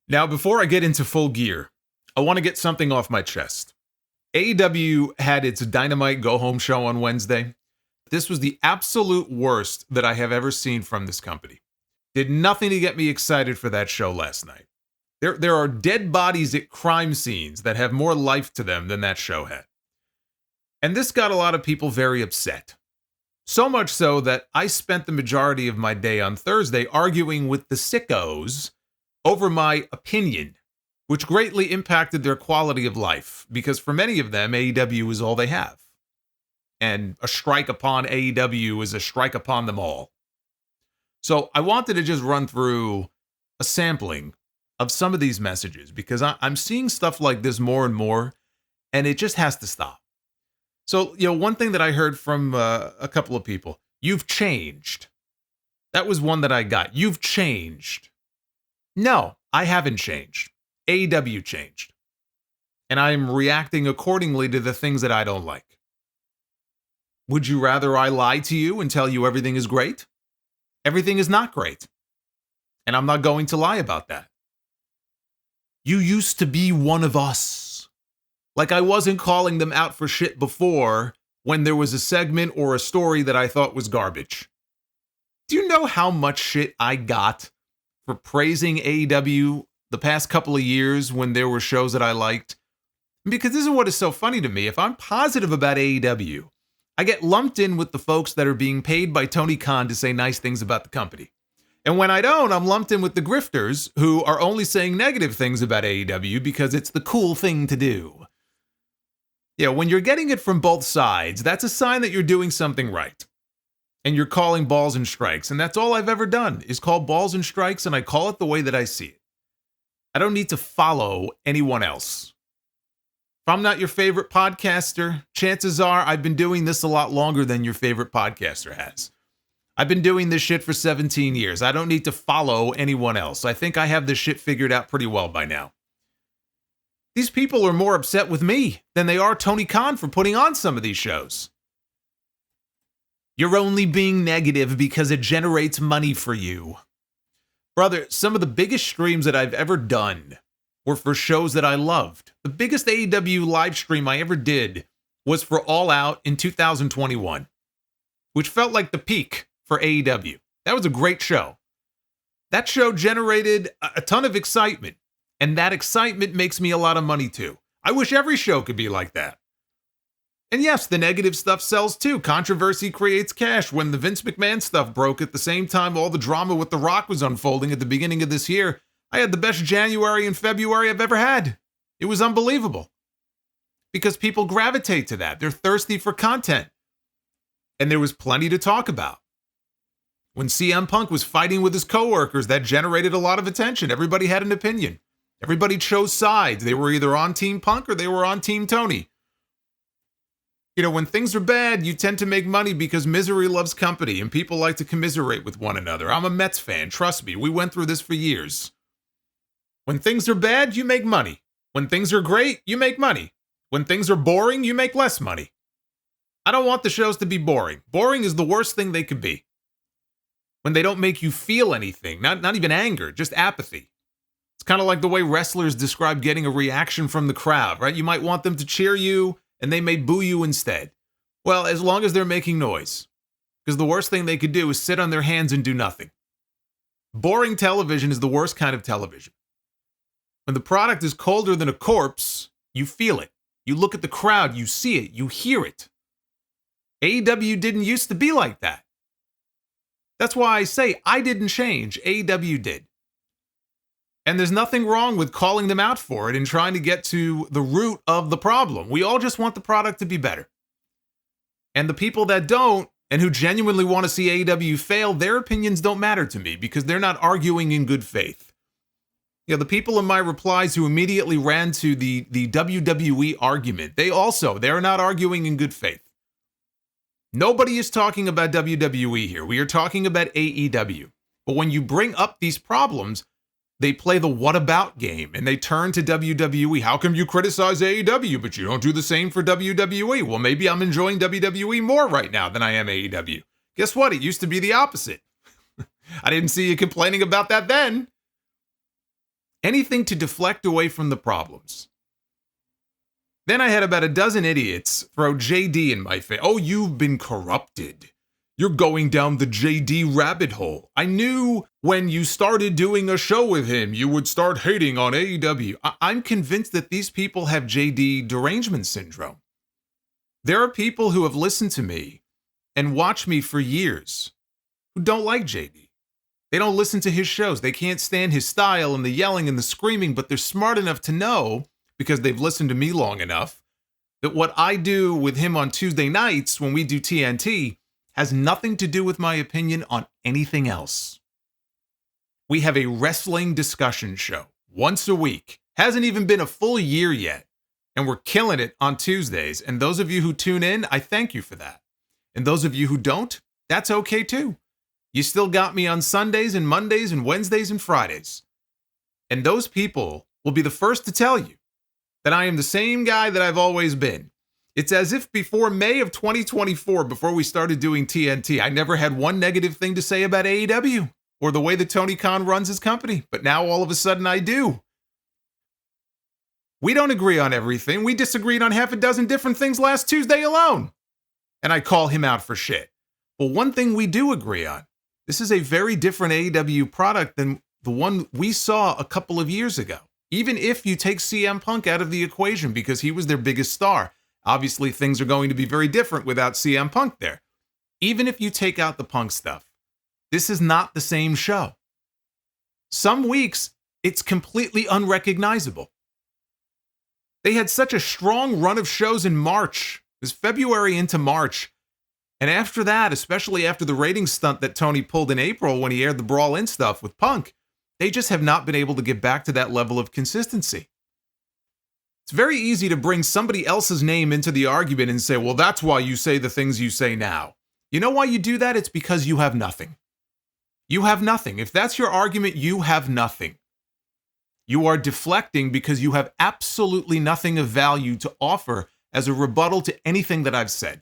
Now, before I get into full gear, I want to get something off my chest. AEW had its Dynamite go-home show on Wednesday. This was the absolute worst that I have ever seen from this company. Did nothing to get me excited for that show last night. There are dead bodies at crime scenes that have more life to them than that show had. And this got a lot of people very upset. So much so that I spent the majority of my day on Thursday arguing with the Sickos over my opinion, which greatly impacted their quality of life, because for many of them, AEW is all they have. And a strike upon AEW is a strike upon them all. So I wanted to just run through a sampling of some of these messages, because I'm seeing stuff like this more and more, and it just has to stop. So, one thing that I heard from a couple of people, you've changed. That was one that I got. You've changed. No, I haven't changed. AEW changed. And I'm reacting accordingly to the things that I don't like. Would you rather I lie to you and tell you everything is great? Everything is not great. And I'm not going to lie about that. You used to be one of us. Like I wasn't calling them out for shit before when there was a segment or a story that I thought was garbage. Do you know how much shit I got for praising AEW the past couple of years when there were shows that I liked? Because this is what is so funny to me. If I'm positive about AEW, I get lumped in with the folks that are being paid by Tony Khan to say nice things about the company. And when I don't, I'm lumped in with the grifters who are only saying negative things about AEW because it's the cool thing to do. When you're getting it from both sides, that's a sign that you're doing something right. And you're calling balls and strikes. And that's all I've ever done is call balls and strikes, and I call it the way that I see it. I don't need to follow anyone else. If I'm not your favorite podcaster, chances are I've been doing this a lot longer than your favorite podcaster has. I've been doing this shit for 17 years. I don't need to follow anyone else. I think I have this shit figured out pretty well by now. These people are more upset with me than they are Tony Khan for putting on some of these shows. You're only being negative because it generates money for you. Brother, some of the biggest streams that I've ever done were for shows that I loved. The biggest AEW live stream I ever did was for All Out in 2021, which felt like the peak for AEW. That was a great show. That show generated a ton of excitement, and that excitement makes me a lot of money too. I wish every show could be like that. And yes, the negative stuff sells too. Controversy creates cash. When the Vince McMahon stuff broke at the same time all the drama with The Rock was unfolding at the beginning of this year, I had the best January and February I've ever had. It was unbelievable. Because people gravitate to that. They're thirsty for content. And there was plenty to talk about. When CM Punk was fighting with his coworkers, that generated a lot of attention. Everybody had an opinion. Everybody chose sides. They were either on Team Punk or they were on Team Tony. When things are bad, you tend to make money because misery loves company and people like to commiserate with one another. I'm a Mets fan. Trust me, we went through this for years. When things are bad, you make money. When things are great, you make money. When things are boring, you make less money. I don't want the shows to be boring. Boring is the worst thing they could be. When they don't make you feel anything, not even anger, just apathy. It's kind of like the way wrestlers describe getting a reaction from the crowd, right? You might want them to cheer you, and they may boo you instead. Well, as long as they're making noise. Because the worst thing they could do is sit on their hands and do nothing. Boring television is the worst kind of television. When the product is colder than a corpse, you feel it. You look at the crowd, you see it, you hear it. AEW didn't used to be like that. That's why I say I didn't change, AEW did. And there's nothing wrong with calling them out for it and trying to get to the root of the problem. We all just want the product to be better. And the people that don't, and who genuinely want to see AEW fail, their opinions don't matter to me because they're not arguing in good faith. The people in my replies who immediately ran to the WWE argument, they're not arguing in good faith. Nobody is talking about WWE here. We are talking about AEW. But when you bring up these problems, they play the what about game and they turn to WWE. How come you criticize AEW, but you don't do the same for WWE? Well, maybe I'm enjoying WWE more right now than I am AEW. Guess what? It used to be the opposite. I didn't see you complaining about that then. Anything to deflect away from the problems. Then I had about a dozen idiots throw JD in my face. Oh, you've been corrupted. You're going down the JD rabbit hole. I knew when you started doing a show with him, you would start hating on AEW. I'm convinced that these people have JD derangement syndrome. There are people who have listened to me and watched me for years who don't like JD. They don't listen to his shows. They can't stand his style and the yelling and the screaming, but they're smart enough to know, because they've listened to me long enough, that what I do with him on Tuesday nights when we do TNT has nothing to do with my opinion on anything else. We have a wrestling discussion show once a week. Hasn't even been a full year yet, and we're killing it on Tuesdays. And those of you who tune in, I thank you for that. And those of you who don't, that's okay too. You still got me on Sundays and Mondays and Wednesdays and Fridays. And those people will be the first to tell you that I am the same guy that I've always been. It's as if before May of 2024, before we started doing TNT, I never had one negative thing to say about AEW or the way that Tony Khan runs his company. But now all of a sudden I do. We don't agree on everything. We disagreed on half a dozen different things last Tuesday alone. And I call him out for shit. But one thing we do agree on, this is a very different AEW product than the one we saw a couple of years ago. Even if you take CM Punk out of the equation because he was their biggest star. Obviously, things are going to be very different without CM Punk there. Even if you take out the Punk stuff, this is not the same show. Some weeks, it's completely unrecognizable. They had such a strong run of shows in March. It was February into March. And after that, especially after the ratings stunt that Tony pulled in April when he aired the Brawl In stuff with Punk, they just have not been able to get back to that level of consistency. It's very easy to bring somebody else's name into the argument and say, well, that's why you say the things you say now. You know why you do that? It's because you have nothing. You have nothing. If that's your argument, you have nothing. You are deflecting because you have absolutely nothing of value to offer as a rebuttal to anything that I've said.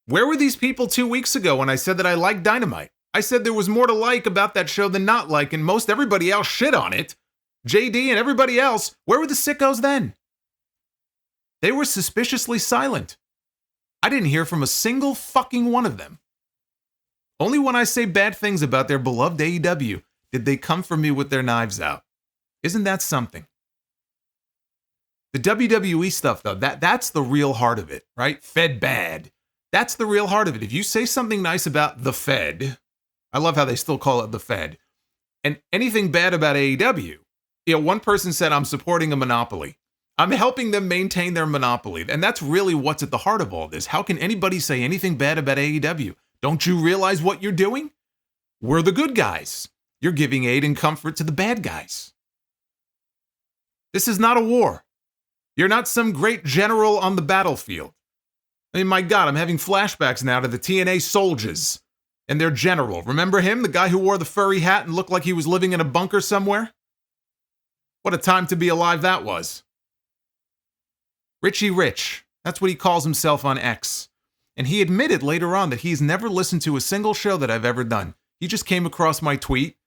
Where were these people 2 weeks ago when I said that I liked Dynamite? I said there was more to like about that show than not like, and most everybody else shit on it. JD and everybody else, where were the sickos then? They were suspiciously silent. I didn't hear from a single fucking one of them. Only when I say bad things about their beloved AEW did they come for me with their knives out. Isn't that something? The WWE stuff, though, that's the real heart of it, right? Fed bad. That's the real heart of it. If you say something nice about the Fed, I love how they still call it the Fed, and anything bad about AEW, one person said, I'm supporting a monopoly. I'm helping them maintain their monopoly. And that's really what's at the heart of all this. How can anybody say anything bad about AEW? Don't you realize what you're doing? We're the good guys. You're giving aid and comfort to the bad guys. This is not a war. You're not some great general on the battlefield. I mean, my God, I'm having flashbacks now to the TNA soldiers and their general. Remember him? The guy who wore the furry hat and looked like he was living in a bunker somewhere? What a time to be alive that was. Richie Rich, that's what he calls himself on X. And he admitted later on that he's never listened to a single show that I've ever done. He just came across my tweet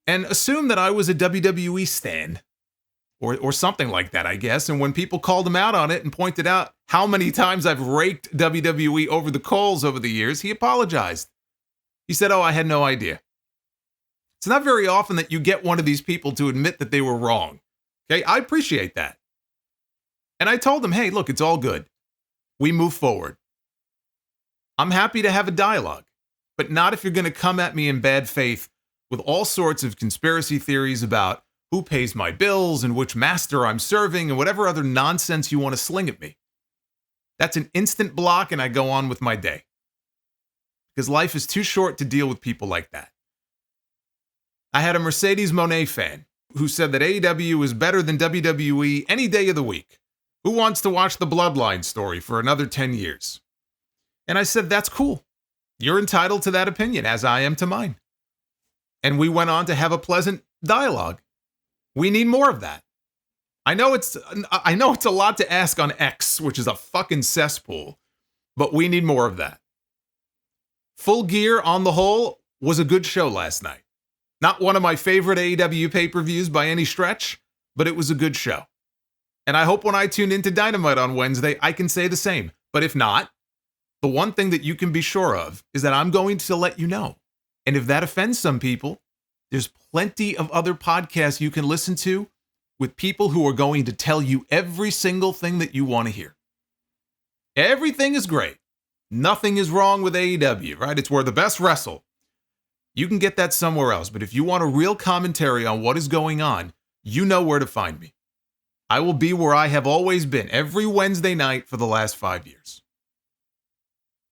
and assumed that I was a WWE stan. Or something like that, I guess. And when people called him out on it and pointed out how many times I've raked WWE over the coals over the years, he apologized. He said, oh, I had no idea. It's not very often that you get one of these people to admit that they were wrong. Okay, I appreciate that. And I told him, hey, look, it's all good. We move forward. I'm happy to have a dialogue, but not if you're going to come at me in bad faith with all sorts of conspiracy theories about who pays my bills and which master I'm serving and whatever other nonsense you want to sling at me. That's an instant block and I go on with my day. Because life is too short to deal with people like that. I had a Mercedes Moné fan who said that AEW is better than WWE any day of the week. Who wants to watch the Bloodline story for another 10 years? And I said, that's cool. You're entitled to that opinion, as I am to mine. And we went on to have a pleasant dialogue. We need more of that. I know it's a lot to ask on X, which is a fucking cesspool, but we need more of that. Full Gear on the whole was a good show last night. Not one of my favorite AEW pay-per-views by any stretch, but it was a good show. And I hope when I tune into Dynamite on Wednesday, I can say the same. But if not, the one thing that you can be sure of is that I'm going to let you know. And if that offends some people, there's plenty of other podcasts you can listen to with people who are going to tell you every single thing that you want to hear. Everything is great. Nothing is wrong with AEW, right? It's where the best wrestle. You can get that somewhere else. But if you want a real commentary on what is going on, you know where to find me. I will be where I have always been every Wednesday night for the last 5 years.